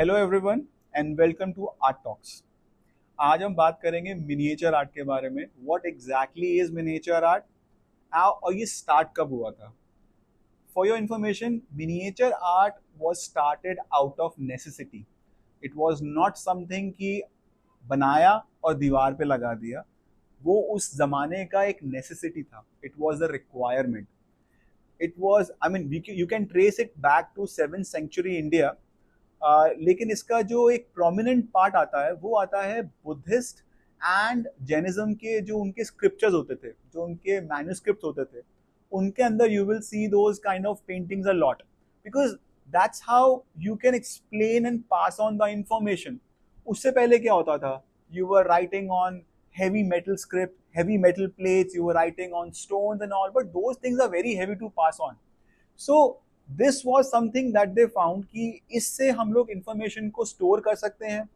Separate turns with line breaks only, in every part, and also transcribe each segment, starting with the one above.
Hello everyone and welcome to art talks. आज हम बात करेंगे मिनिएचर आर्ट के बारे में। What exactly is miniature art और ये स्टार्ट कब हुआ था। For your information, miniature art was started out of necessity. It was not something कि बनाया और दीवार पे लगा दिया। वो उस जमाने का एक नेसेसिटी था। It was a requirement. It was, I mean, you can trace it back to 7th century India. लेकिन इसका जो एक प्रोमिनेंट पार्ट आता है वो आता है बुद्धिस्ट एंड जैनिज्म के जो उनके स्क्रिप्चर्स होते थे, जो उनके मैन्युस्क्रिप्ट्स होते थे, उनके अंदर you will see those kind of paintings a lot, because that's how you can explain and pass on the information. उससे पहले क्या होता था, you were writing on heavy metal script, heavy metal plates, you were writing on stones and all, but those things are very heavy to pass on. So this was something that they found कि इससे हम लोग information को store कर सकते हैं.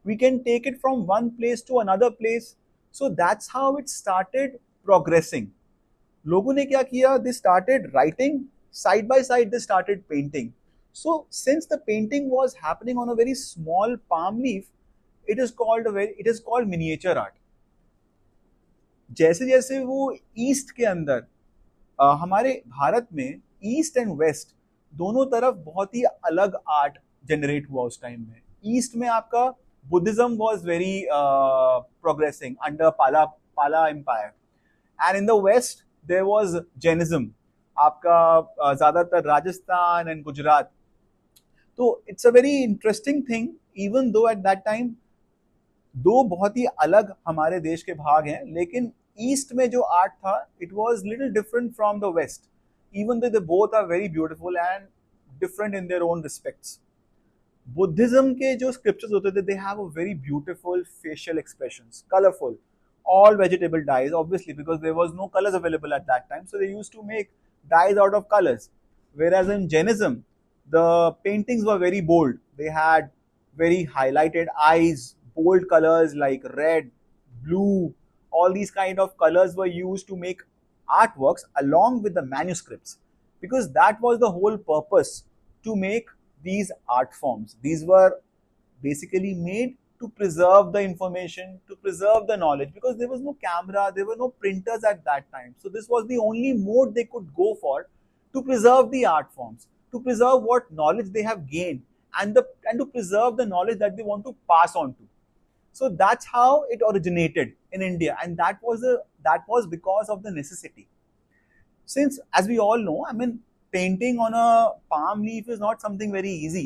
We can take it from one place to another place. So that's how it started progressing. लोगों ने क्या किया? They started writing, side by side they started painting. So since the painting was happening on a very small palm leaf, it is called miniature art. जैसे जैसे वो east के अंदर हमारे भारत में ईस्ट एंड वेस्ट दोनों तरफ बहुत ही अलग आर्ट जनरेट हुआ उस टाइम में। ईस्ट में आपका Buddhism was very progressing under Pala empire, and in the west there was Jainism, आपका ज्यादातर राजस्थान एंड गुजरात। तो it's a very interesting thing, even though at that time though बहुत ही अलग हमारे देश के भाग हैं, लेकिन ईस्ट में जो आर्ट था it was little different from the west, even though they both are very beautiful and different in their own respects. Buddhism के जो स्क्रिप्चर्स होते थे, they have a very beautiful facial expressions, colourful, all vegetable dyes, obviously, because there was no colors available at that time, so they used to make dyes out of colors. Whereas in Jainism, the paintings were very bold. They had very highlighted eyes, bold colors like red, blue, all these kind of colors were used to make artworks along with the manuscripts, because that was the whole purpose, to make these art forms. These were basically made to preserve the information, to preserve the knowledge, because there was no camera, there were no printers at that time. So this was the only mode they could go for to preserve the art forms, to preserve what knowledge they have gained, and to preserve the knowledge that they want to pass on to. So that's how it originated in India, and that was because of the necessity. Since, as we all know, I mean, painting on a palm leaf is not something very easy.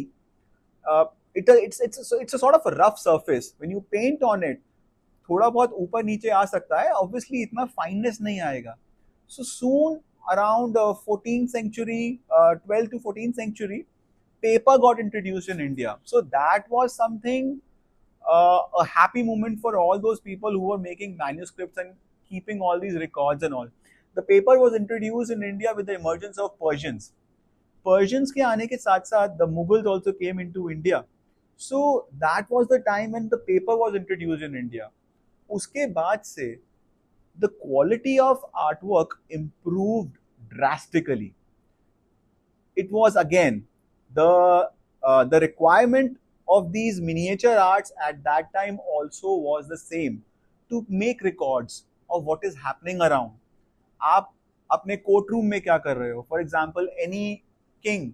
It's a sort of a rough surface. When you paint on it, थोड़ा बहुत ऊपर नीचे आ सकता है, obviously इतना fineness नहीं आएगा. So soon, around 14th century, 12th to 14th century, paper got introduced in India. So that was something, a happy moment for all those people who were making manuscripts and keeping all these records and all. The paper was introduced in India with the emergence of Persians. Persians के आने के साथ साथ the Mughals also came into India. So that was the time when the paper was introduced in India. उसके बाद से the quality of artwork improved drastically. It was again the requirement of these miniature arts at that time also was the same, to make records of what is happening around. आप अपने court room में क्या कर रहे हो? For example, any king,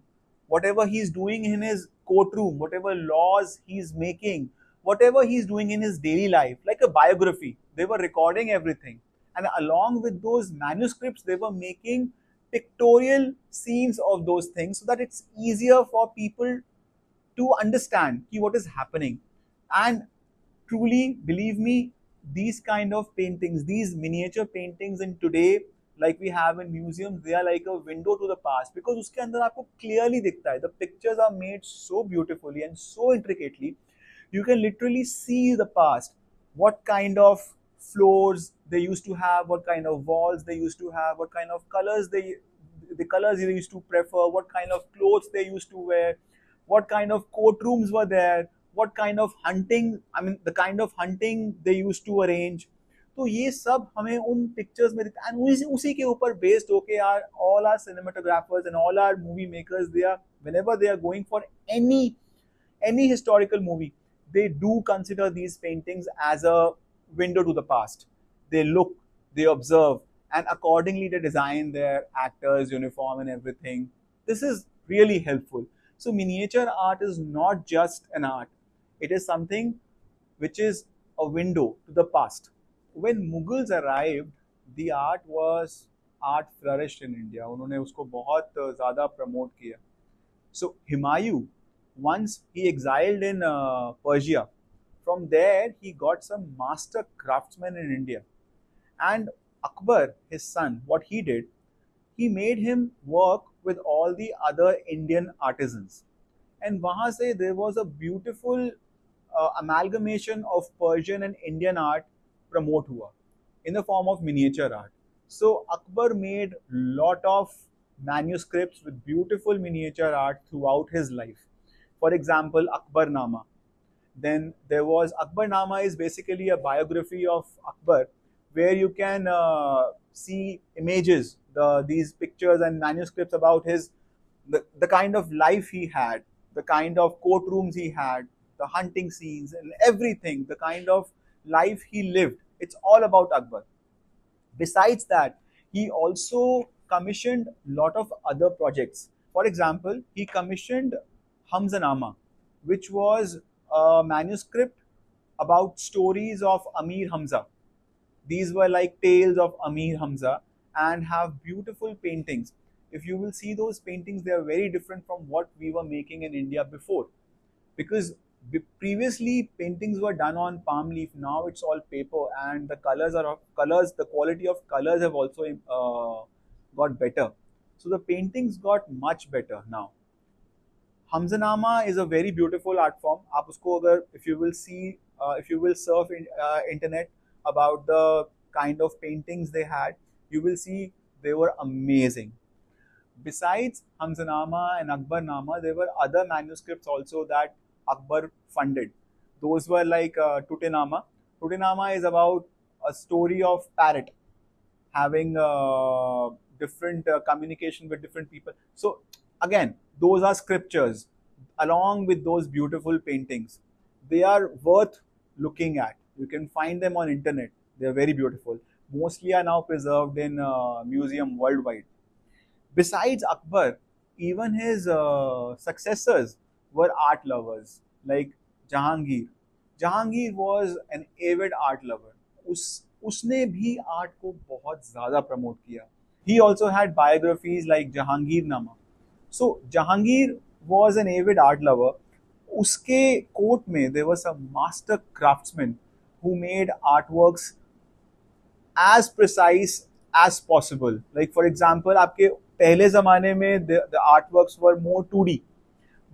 whatever he is doing in his courtroom, whatever laws he's making, whatever he's doing in his daily life, like a biography, they were recording everything. And along with those manuscripts, they were making pictorial scenes of those things so that it's easier for people to understand what is happening. And truly, believe me, these kind of paintings, these miniature paintings in today, like we have in museums, they are like a window to the past, because उसके अंदर आपको clearly दिखता है. The pictures are made so beautifully and so intricately. You can literally see the past. What kind of floors they used to have, what kind of walls they used to have, what kind of colors the colors they used to prefer, what kind of clothes they used to wear, what kind of courtrooms were there, what kind of hunting, I mean, the kind of hunting they used to arrange. तो ये सब हमें उन pictures में दिखता है, उसी के ऊपर बेस्ड होके यार all our cinematographers and all our movie makers, they are, whenever they are going for any any historical movie, they do consider these paintings as a window to the past. They look, they observe, and accordingly they design their actors, uniform, and everything. This is really helpful. So miniature art is not just an art; it is something which is a window to the past. When Mughals arrived, the art flourished in India. उन्होंने उसको बहुत ज़्यादा promote किया. So Humayun, once he exiled in Persia, from there he got some master craftsmen in India. And Akbar, his son, what he did, he made him work with all the other Indian artisans. And वहाँ से there was a beautiful amalgamation of Persian and Indian art promote हुआ in the form of miniature art. So Akbar made lot of manuscripts with beautiful miniature art throughout his life. For example, Akbarnama. Then there was Akbarnama is basically a biography of Akbar, where you can see images, these pictures and manuscripts about the kind of life he had, the kind of courtrooms he had, the hunting scenes and everything, the kind of life he lived. It's all about Akbar. Besides that, he also commissioned a lot of other projects. For example, he commissioned Hamzanama, which was a manuscript about stories of Amir Hamza. These were like tales of Amir Hamza and have beautiful paintings. If you will see those paintings, they are very different from what we were making in India before. Because previously paintings were done on palm leaf, now it's all paper, and the colors, the quality of colors have also got better. So the paintings got much better now. Hamzanama is a very beautiful art form. आप उसको अगर if you will see if you will surf in internet about the kind of paintings they had, you will see they were amazing. Besides Hamzanama and Akbarnama, there were other manuscripts also that Akbar funded. Those were like Tutenama. Tutenama is about a story of parrot having different communication with different people. So again, those are scriptures along with those beautiful paintings. They are worth looking at. You can find them on internet. They are very beautiful. Mostly are now preserved in museum worldwide. Besides Akbar, even his successors were art lovers, like Jahangir. Jahangir was an avid art lover. उसने भी art को बहुत ज़्यादा promote किया. He also had biographies like Jahangir Nama. So Jahangir was an avid art lover. उसके court में there were some master craftsmen who made artworks as precise as possible. Like for example, आपके पहले ज़माने में the artworks were more 2D,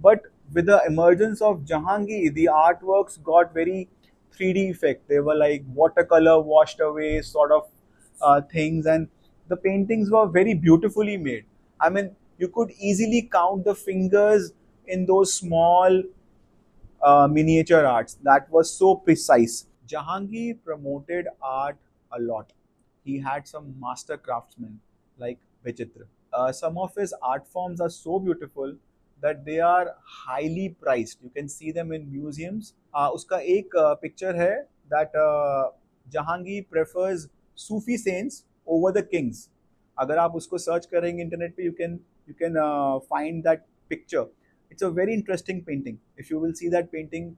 but with the emergence of Jahangir, the artworks got very 3D effect. They were like watercolor washed away sort of things, and the paintings were very beautifully made. I mean, you could easily count the fingers in those small miniature arts that was so precise. Jahangir promoted art a lot. He had some master craftsmen like Vichitra. Some of his art forms are so beautiful that they are highly priced. You can see them in museums. उसका एक picture है that Jahangir prefers Sufi saints over the kings. अगर आप उसको search करेंगे internet पे, you can find that picture. It's a very interesting painting. If you will see that painting,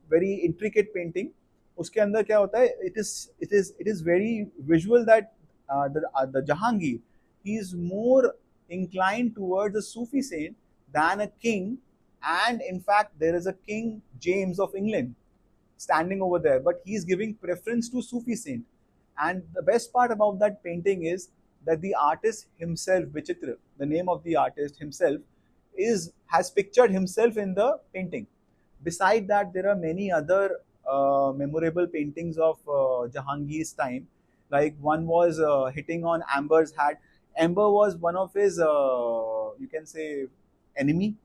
very intricate painting. उसके अंदर क्या होता है? It is very visual that the Jahangir, he is more inclined towards a Sufi saint than a king, and in fact there is a King James of England standing over there, but he is giving preference to Sufi saint. And the best part about that painting is that the artist himself, Vichitra, the name of the artist himself, has pictured himself in the painting. Beside that, there are many other memorable paintings of Jahangir's time. Like one was hitting on Amber's hat. Amber was one of his, you can say, enemy.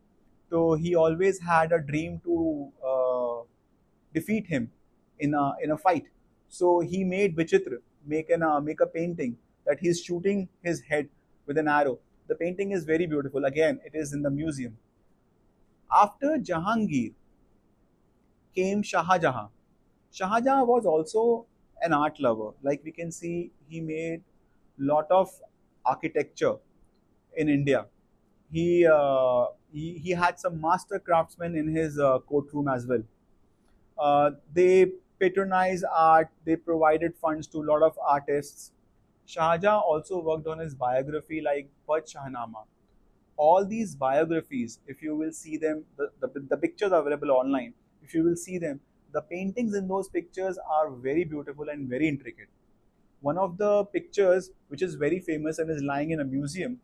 So he always had a dream to defeat him in a fight. So he made Vichitra make a painting that he's shooting his head with an arrow. The painting is very beautiful. Again, it is in the museum. After Jahangir came Shah Jahan. Shah Jahan was also an art lover. Like we can see, he made lot of architecture in India. He had some master craftsmen in his courtroom as well. They patronized art. They provided funds to a lot of artists. Shah Jahan also worked on his biography like Pad Shahnama. All these biographies, if you will see them, the pictures are available online. If you will see them, the paintings in those pictures are very beautiful and very intricate. One of the pictures, which is very famous and is lying in a museum,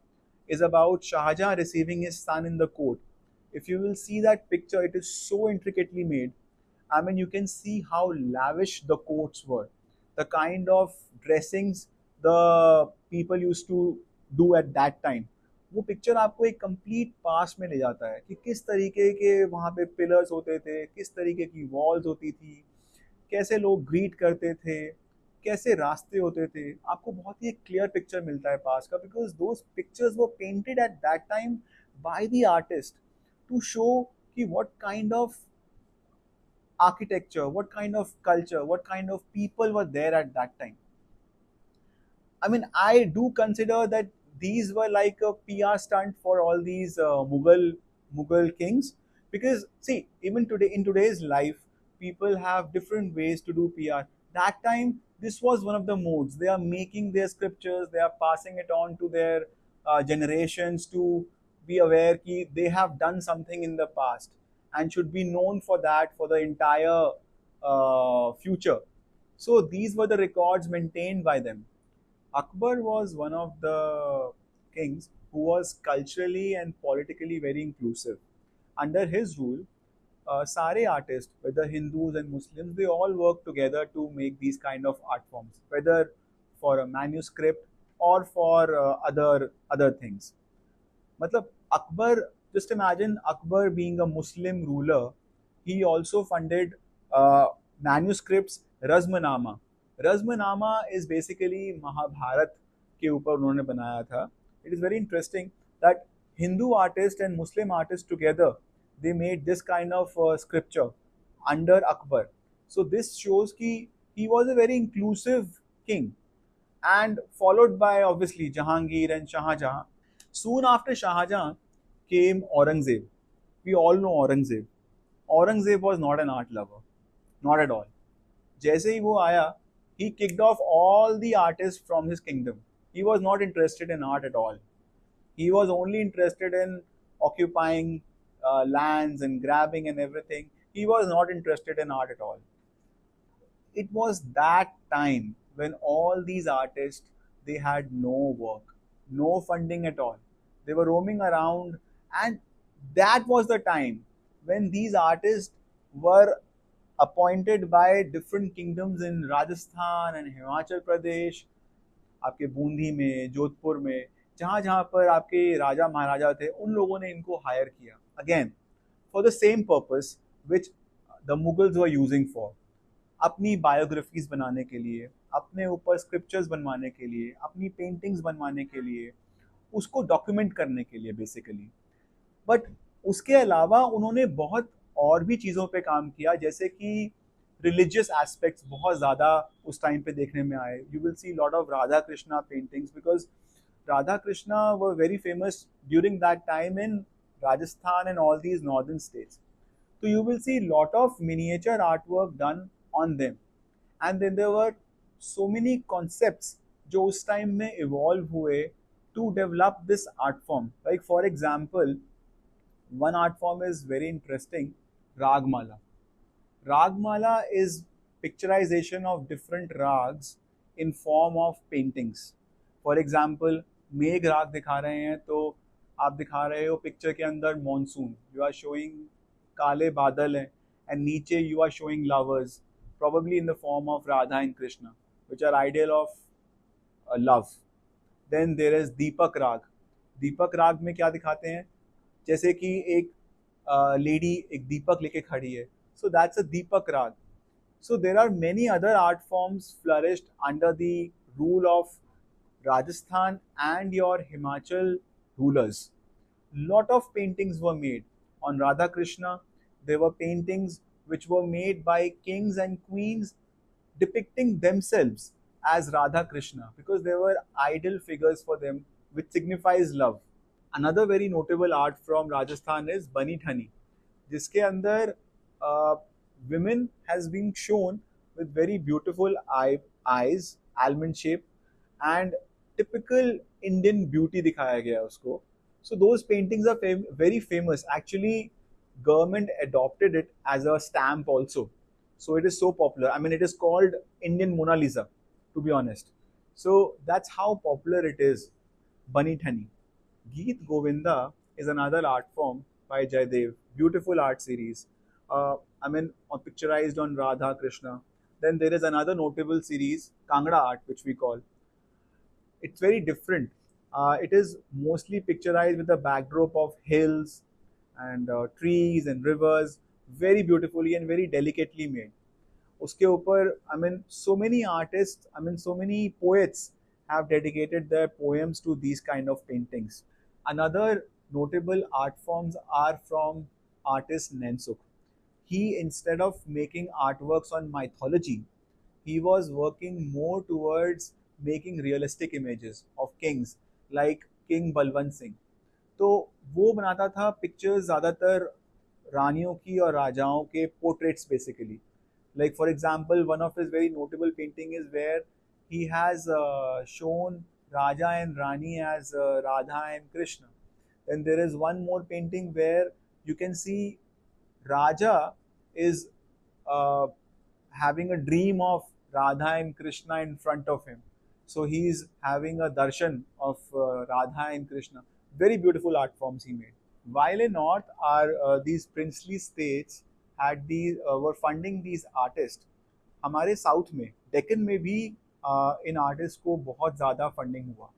is about Shah Jahan receiving his son in the court. If you will see that picture, it is so intricately made. I mean, you can see how lavish the courts were, the kind of dressings the people used to do at that time. वो picture आपको एक complete past में ले जाता है कि किस तरीके के वहाँ पे पिलर्स होते थे, किस तरीके की वॉल्स होती थी, कैसे लोग ग्रीट करते थे, कैसे रास्ते होते थे. आपको बहुत ही एक क्लियर पिक्चर मिलता है पास्ट का, बिकॉज दोज पिक्चर्स वो painted at that time by the artist to show कि what kind of architecture, what kind of culture, what kind of people were there at that time. I mean, I do consider that these were like a PR stunt for all these Mughal kings, because see, even today in today's life, people have different ways to do PR. That time, this was one of the modes. They are making their scriptures, they are passing it on to their generations to be aware that they have done something in the past and should be known for that for the entire future. So these were the records maintained by them. Akbar was one of the kings who was culturally and politically very inclusive. Under his rule, sare artists, whether Hindus and Muslims, they all work together to make these kind of art forms, whether for a manuscript or for other things. मतलब Akbar, just imagine Akbar being a Muslim ruler, he also funded manuscripts Razmanama. Razmanama is basically Mahabharat के ऊपर उन्होंने बनाया था. It is very interesting that Hindu artists and Muslim artists together, they made this kind of scripture under Akbar. So this shows कि he was a very inclusive king, and followed by obviously Jahangir and Shah Jahan. Soon after Shah Jahan came Aurangzeb. We all know Aurangzeb. Aurangzeb was not an art lover, not at all. जैसे ही वो आया, he kicked off all the artists from his kingdom. He was not interested in art at all. He was only interested in occupying lands and grabbing and everything. He was not interested in art at all. It was that time when all these artists, they had no work, no funding at all. They were roaming around, and that was the time when these artists were appointed by different kingdoms in Rajasthan and Himachal Pradesh, आपके बूंदी में, जोधपुर में, जहाँ जहाँ पर आपके राजा महाराजा थे, उन लोगों ने इनको हायर किया. Again, for the same purpose which the Mughals were using for. अपनी बायोग्राफीज बनाने के लिए, अपने ऊपर स्क्रिप्चर्स बनवाने के लिए, अपनी पेंटिंग्स बनवाने के लिए, उसको डॉक्यूमेंट करने के लिए बेसिकली. बट उसके अलावा उन्होंने बहुत और भी चीज़ों पे काम किया, जैसे कि रिलीजियस एस्पेक्ट्स बहुत ज़्यादा उस टाइम पे देखने में आए. You will see lot of Radha Krishna paintings, because Radha Krishna were very famous during that time in Rajasthan and all these northern states. So you will see lot of miniature artwork done on them, and then there were so many concepts जो उस time में evolve हुए to develop this art form. Like for example, one art form is very interesting, Ragmala. Ragmala is picturization of different rags in form of paintings. For example, मेघ राग दिखा रहे हैं तो आप दिखा रहे हो पिक्चर के अंदर मॉनसून, यू आर शोइंग काले बादल हैं, एंड नीचे you are showing lovers, probably in the form of Radha and Krishna, which are ideal of love. Then there is Deepak Rag. Deepak Rag में क्या दिखाते हैं, जैसे कि एक लेडी एक दीपक लेके खड़ी है, so that's a Deepak Rag. So there are many other art forms flourished under the rule of Rajasthan and your Himachal rulers. Lot of paintings were made on Radha Krishna. There were paintings which were made by kings and queens depicting themselves as Radha Krishna because they were ideal figures for them, which signifies love. Another very notable art from Rajasthan is Bani Thani, जिसके अंदर women has been shown with very beautiful eyes, almond shape, and typical Indian beauty दिखाया गया है उसको. So those paintings are very famous. Actually, government adopted it as a stamp also. So it is so popular. I mean, it is called Indian Mona Lisa, to be honest. So that's how popular it is. Bani Thani. Geet Govinda is another art form by Jaydev. Beautiful art series. Picturized on Radha Krishna. Then there is another notable series, Kangra art, which we call. It's very different. It is mostly picturized with a backdrop of hills and trees and rivers, very beautifully and very delicately made. उसके ऊपर, so many artists, so many poets have dedicated their poems to these kind of paintings. Another notable art forms are from artist Nensuk. He, instead of making artworks on mythology, he was working more towards making realistic images of kings like King Balwant Singh. तो वो बनाता था pictures ज़्यादातर रानियों की और राजाओं के portraits basically. Like for example, one of his very notable painting is where he has shown Raja and Rani as Radha and Krishna. Then there is one more painting where you can see Raja is having a dream of Radha and Krishna in front of him. So he is having a darshan of Radha and Krishna. Very beautiful art forms he made. While in North, these princely states had were funding these artists. हमारे south में डेक्कन में भी इन artist को बहुत ज़्यादा funding हुआ.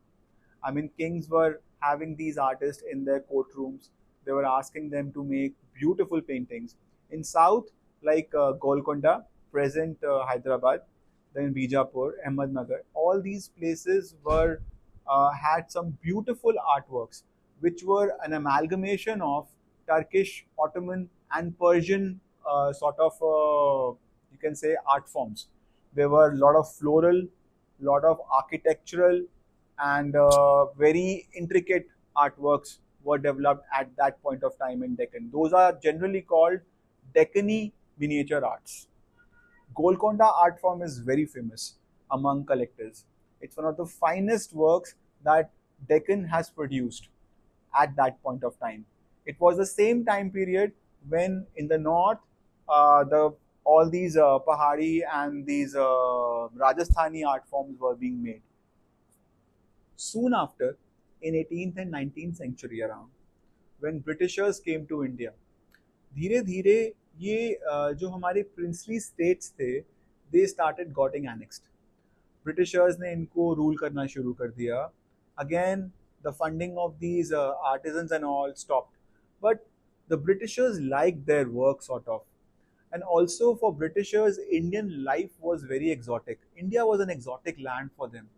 I mean, kings were having these artists in their courtrooms. They were asking them to make beautiful paintings. In South, like Golconda, present Hyderabad, then Bijapur, Ahmednagar, all these places were had some beautiful artworks, which were an amalgamation of Turkish, Ottoman, and Persian you can say, art forms. There were a lot of floral, lot of architectural, and very intricate artworks were developed at that point of time in Deccan. Those are generally called Deccani miniature arts. Golconda art form is very famous among collectors. It's one of the finest works that Deccan has produced at that point of time. It was the same time period when in the north, all these Pahari and these Rajasthani art forms were being made. Soon after, in 18th and 19th century around, when Britishers came to India, धीरे धीरे ये जो हमारे princely states थे, they started getting annexed. Britishers ने इनको rule करना शुरू कर दिया. Again, the funding of these artisans and all stopped. But the Britishers liked their work sort of. And also for Britishers, Indian life was very exotic. India was an exotic land for them.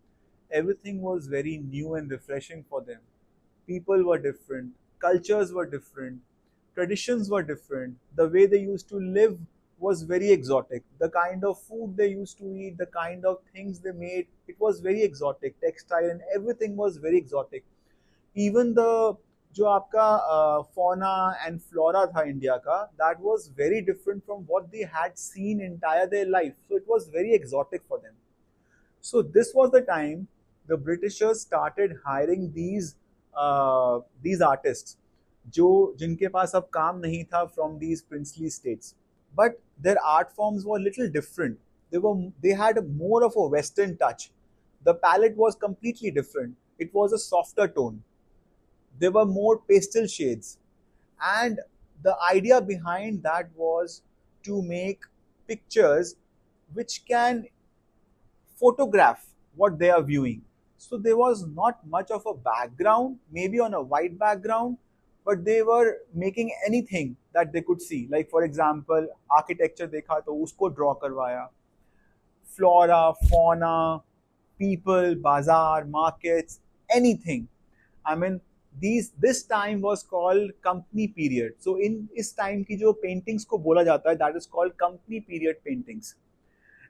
Everything was very new and refreshing for them. People were different, cultures were different, traditions were different. The way they used to live was very exotic. The kind of food they used to eat, the kind of things they made, it was very exotic. Textile and everything was very exotic. Even the जो आपका fauna and flora था India का, that was very different from what they had seen entire their life. So it was very exotic for them. So this was the time the Britishers started hiring these artists, जिनके पास अब काम नहीं था from these princely states. But their art forms were a little different. They had more of a Western touch. The palette was completely different. It was a softer tone. There were more pastel shades. And the idea behind that was to make pictures which can photograph what they are viewing. So there was not much of a background, maybe on a white background, but they were making anything that they could see. Like for example, architecture देखा तो उसको draw करवाया, flora, fauna, people, bazaar, markets, anything. I mean, This time was called company period. So in इस time की जो paintings को बोला जाता है, that is called company period paintings.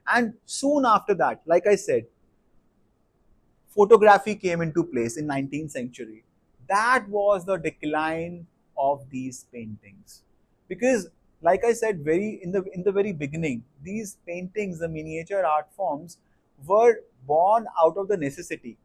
And soon after that, like I said, photography came into place in 19th century. That was the decline of these paintings, because like I said, very in the very beginning, these paintings, the miniature art forms, were born out of the necessity.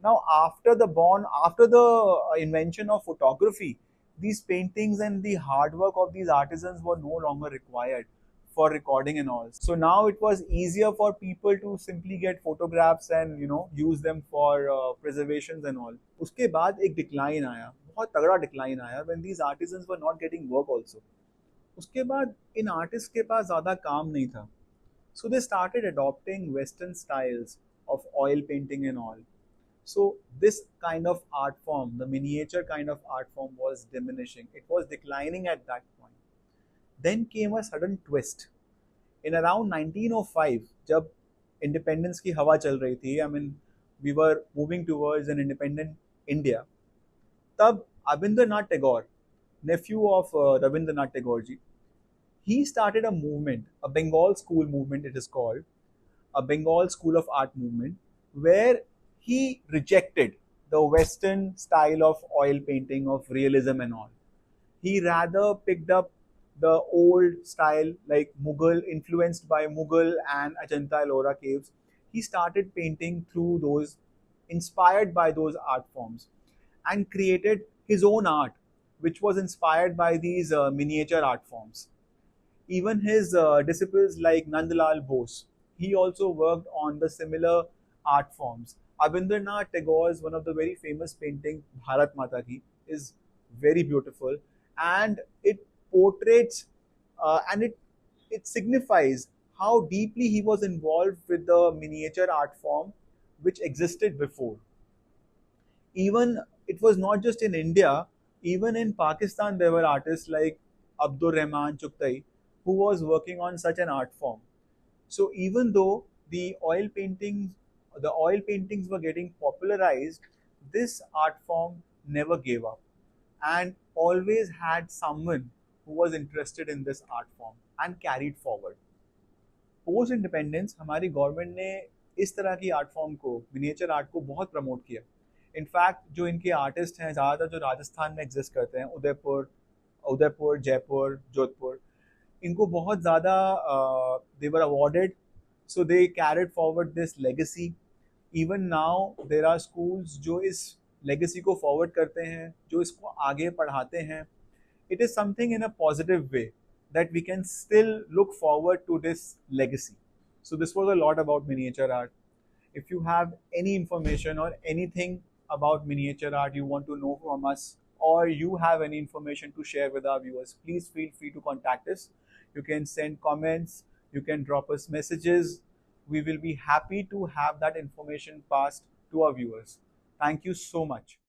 Now after the invention of photography, these paintings and the hard work of these artisans were no longer required for recording and all. So now it was easier for people to simply get photographs and use them for preservations and all. उसके बाद एक decline आया, बहुत तगड़ा decline आया when these artisans were not getting work also. उसके बाद इन artists के पास ज़्यादा काम नहीं था. So they started adopting Western styles of oil painting and all. So this kind of art form, the miniature kind of art form, was diminishing. It was declining at that point. Then came a sudden twist. In around 1905, जब independence की हवा चल रही थी, I mean, we were moving towards an independent India. तब Abhindranath Tagore, nephew of Rabindranath Tagore ji, he started a movement, a Bengal school movement it is called, a Bengal school of art movement, where he rejected the Western style of oil painting, of realism and all. He rather picked up the old style, like Mughal, influenced by Mughal and Ajanta Ellora caves. He started painting through those, inspired by those art forms, and created his own art, which was inspired by these miniature art forms. Even his disciples like Nandlal Bose, he also worked on the similar art forms. Abhindranath Tagore's one of the very famous painting, Bharat Mata Ki, is very beautiful, and it portrays and it signifies how deeply he was involved with the miniature art form which existed before. Even it was not just in India, even in Pakistan there were artists like Abdur Rahman Chuktai who was working on such an art form. So even though the oil paintings were getting popularized, this art form never gave up and always had someone who was interested in this art form and carried forward. Post independence हमारी government ने इस तरह की art form को, miniature art को बहुत promote किया. In fact जो इनके आर्टिस्ट हैं ज़्यादातर जो राजस्थान में एग्जिस्ट करते हैं, उदयपुर, जयपुर, जोधपुर, इनको बहुत ज़्यादा they were awarded. So they carried forward this legacy. Even now there are schools जो इस लेगेसी को फॉरवर्ड करते हैं, जो इसको आगे पढ़ाते हैं. It is something in a positive way that we can still look forward to this legacy. So this was a lot about miniature art. If you have any information or anything about miniature art you want to know from us, or you have any information to share with our viewers, please feel free to contact us. You can send comments, you can drop us messages. We will be happy to have that information passed to our viewers. Thank you so much.